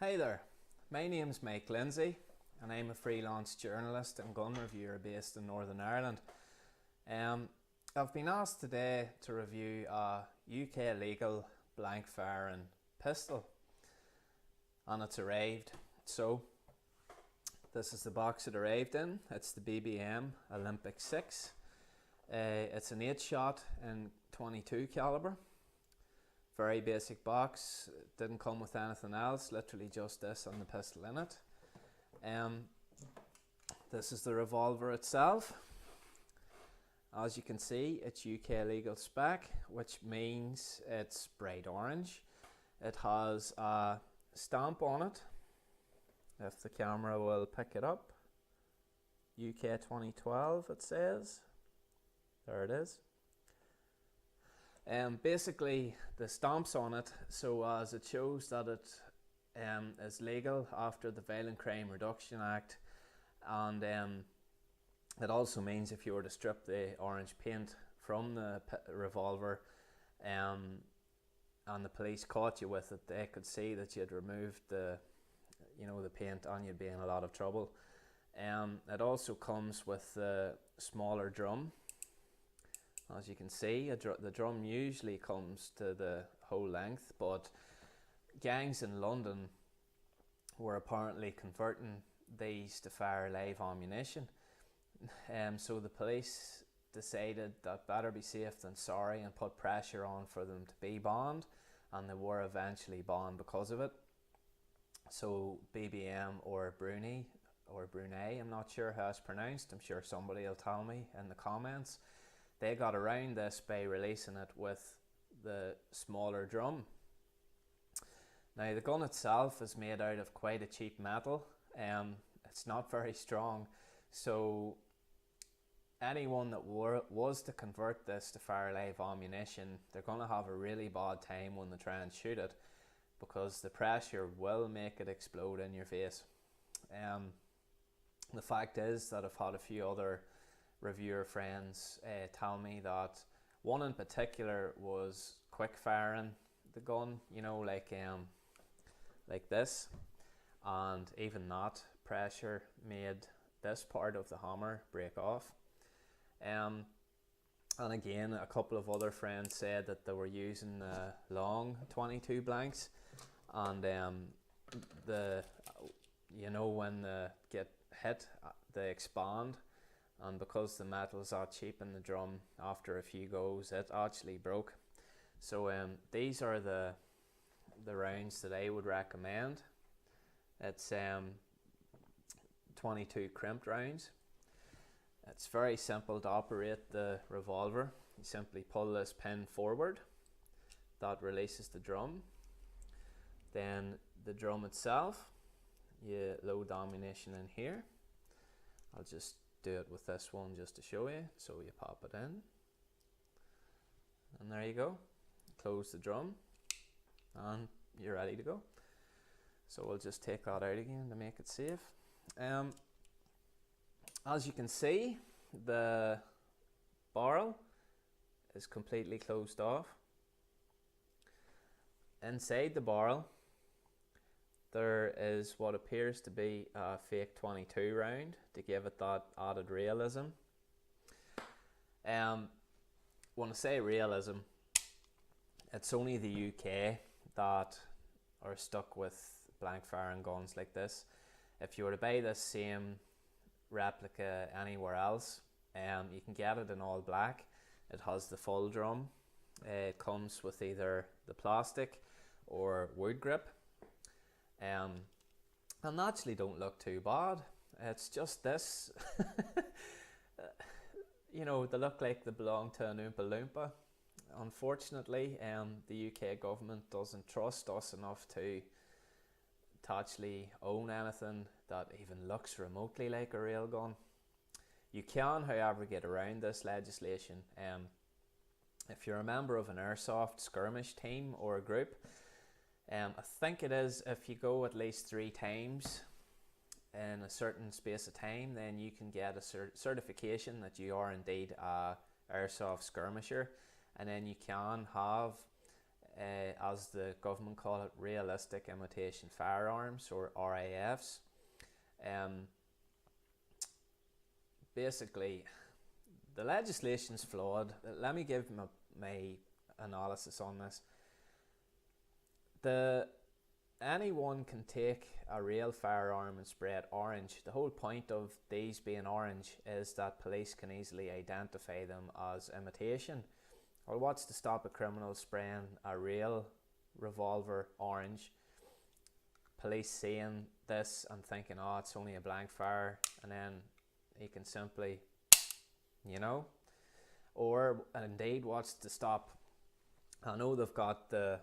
Hi there, my name's Lindsay and I'm a freelance journalist and gun reviewer based in Northern Ireland. I've been asked today to review a UK legal blank firing pistol and it's arrived. So this is the box it arrived in. It's the BBM Olympic 6. It's an 8-shot in 22 caliber. Very basic box, didn't come with anything else, literally just this and the pistol in it. This is the revolver itself. As you can see, it's UK legal spec, which means it's bright orange. It has a stamp on it, if the camera will pick it up. UK 2012 it says, there it is. Basically the stamps on it so as it shows that it is legal after the Violent Crime Reduction Act, and it also means if you were to strip the orange paint from the revolver and the police caught you with it, they could see that you'd removed the paint and you'd be in a lot of trouble. It also comes with the smaller drum. As you can see, the drum usually comes to the whole length, but gangs in London were apparently converting these to fire live ammunition. So the police decided that better be safe than sorry and put pressure on for them to be banned, and they were eventually banned because of it. So BBM or Bruni, or Brunei, I'm not sure how it's pronounced, I'm sure somebody will tell me in the comments. They got around this by releasing it with the smaller drum. Now the gun itself is made out of quite a cheap metal. It's not very strong, so anyone that was to convert this to fire live ammunition, they're going to have a really bad time when they try and shoot it, because the pressure will make it explode in your face. The fact is that I've had a few other reviewer friends tell me that one in particular was quick firing the gun, like this, and even that pressure made this part of the hammer break off. And again, a couple of other friends said that they were using long 22 blanks, and when they get hit, they expand. And because the metals are cheap in the drum, after a few goes it actually broke. So these are the rounds that I would recommend. It's 22 crimped rounds. It's very simple to operate the revolver. You simply pull this pin forward, that releases the drum. Then the drum itself, you load the ammunition in here. I'll just do it with this one just to show you. So you pop it in, and there you go. Close the drum and you're ready to go. So we'll just take that out again to make it safe. As you can see, the barrel is completely closed off. Inside the barrel there is what appears to be a fake 22 round to give it that added realism. When I say realism, it's only the UK that are stuck with blank firing guns like this. If you were to buy this same replica anywhere else, you can get it in all black. It has the full drum. It comes with either the plastic or wood grip. And actually don't look too bad. It's just this. They look like they belong to an Oompa Loompa. Unfortunately, the UK government doesn't trust us enough to actually own anything that even looks remotely like a real gun. You can, however, get around this legislation. If you're a member of an airsoft skirmish team or a group, I think it is if you go at least 3 times in a certain space of time, then you can get a certification that you are indeed a airsoft skirmisher, and then you can have as the government call it, realistic imitation firearms, or RAFs. Basically, the legislation's flawed. Let me give my analysis on this. Anyone can take a real firearm and spray it orange. The whole point of these being orange is that police can easily identify them as imitation. Well, what's to stop a criminal spraying a real revolver orange? Police seeing this and thinking, oh, it's only a blank fire, and then he can simply, or indeed, what's to stop? I know they've got the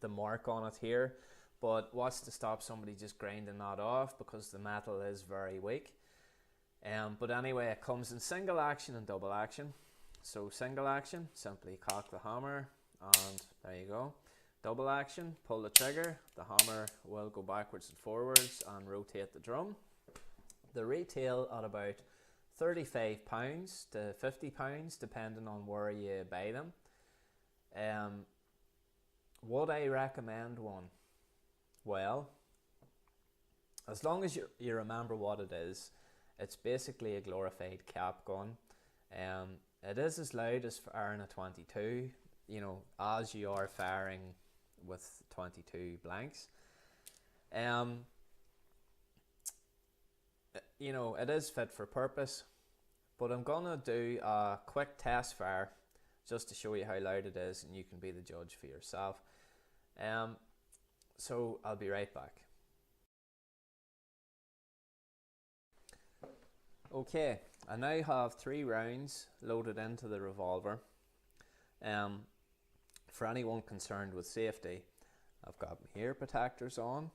mark on it here, but what's to stop somebody just grinding that off, because the metal is very weak. But anyway, it comes in single action and double action. So single action, simply cock the hammer and there you go. Double action, pull the trigger, the hammer will go backwards and forwards and rotate the drum. They retail at about £35 to £50 depending on where you buy them. Would I recommend one? Well, as long as you remember what it is, it's basically a glorified cap gun. It is as loud as firing a 22, as you are firing with 22 blanks. It is fit for purpose, but I'm gonna do a quick test fire just to show you how loud it is, and you can be the judge for yourself. So I'll be right back. Okay, I now have 3 rounds loaded into the revolver. For anyone concerned with safety, I've got my ear protectors on.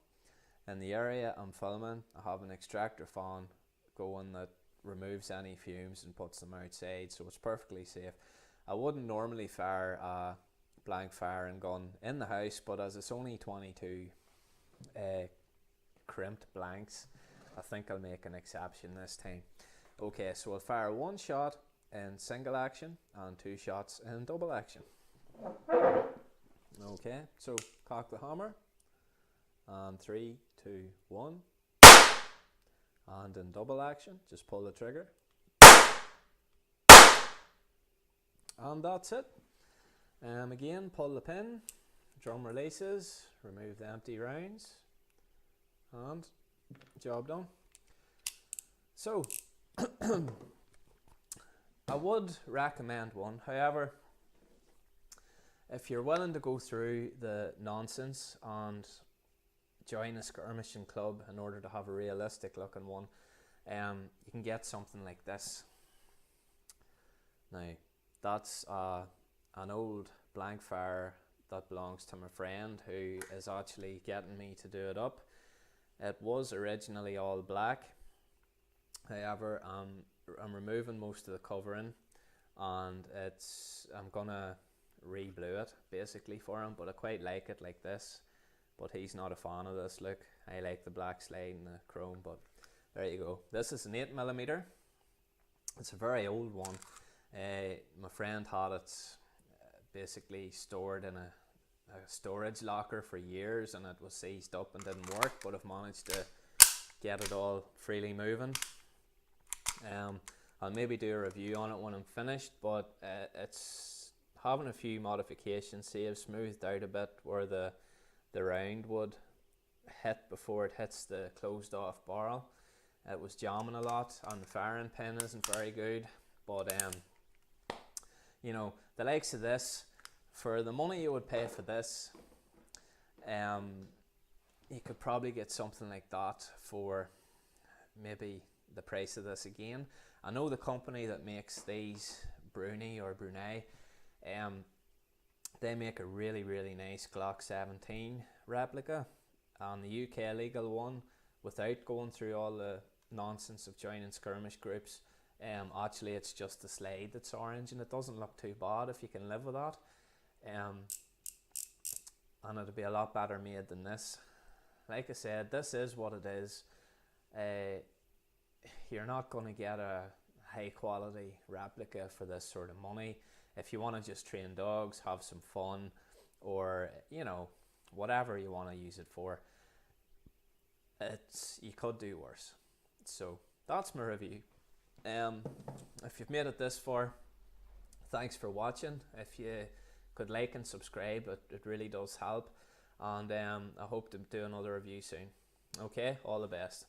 In the area I'm filming, I have an extractor fan going that removes any fumes and puts them outside, so it's perfectly safe. I wouldn't normally fire a blank firing gun in the house, but as it's only 22 crimped blanks, I think I'll make an exception this time. Okay, so I'll fire 1 shot in single action and 2 shots in double action. Okay, so cock the hammer and 3, 2, 1, and in double action just pull the trigger, and that's it. Again, pull the pin, drum releases, remove the empty rounds, and job done. So I would recommend one. However, if you're willing to go through the nonsense and join a skirmishing club in order to have a realistic looking one, you can get something like this. Now, that's an old blank fire that belongs to my friend, who is actually getting me to do it up. It was originally all black. However, I'm removing most of the covering, and I'm gonna re-blue it basically for him, but I quite like it like this. But he's not a fan of this look. I like the black slide and the chrome, but there you go. This is an 8mm. It's a very old one. My friend had it basically stored in a storage locker for years, and it was seized up and didn't work, but I've managed to get it all freely moving. I'll maybe do a review on it when I'm finished, but it's having a few modifications. See, I've smoothed out a bit where the round would hit before it hits the closed off barrel. It was jamming a lot, and the firing pin isn't very good, but the likes of this, for the money you would pay for this, you could probably get something like that for maybe the price of this again. I know the company that makes these, Bruni or Bruni, they make a really, really nice Glock 17 replica, and the UK legal one, without going through all the nonsense of joining skirmish groups, actually it's just the slide that's orange, and it doesn't look too bad if you can live with that. And it'll be a lot better made than this. Like I said, this is what it is. You're not going to get a high quality replica for this sort of money. If you want to just train dogs, have some fun, or whatever you want to use it for, you could do worse. So that's my review. If you've made it this far, thanks for watching. If you could like and subscribe, it really does help. And I hope to do another review soon. Okay, all the best.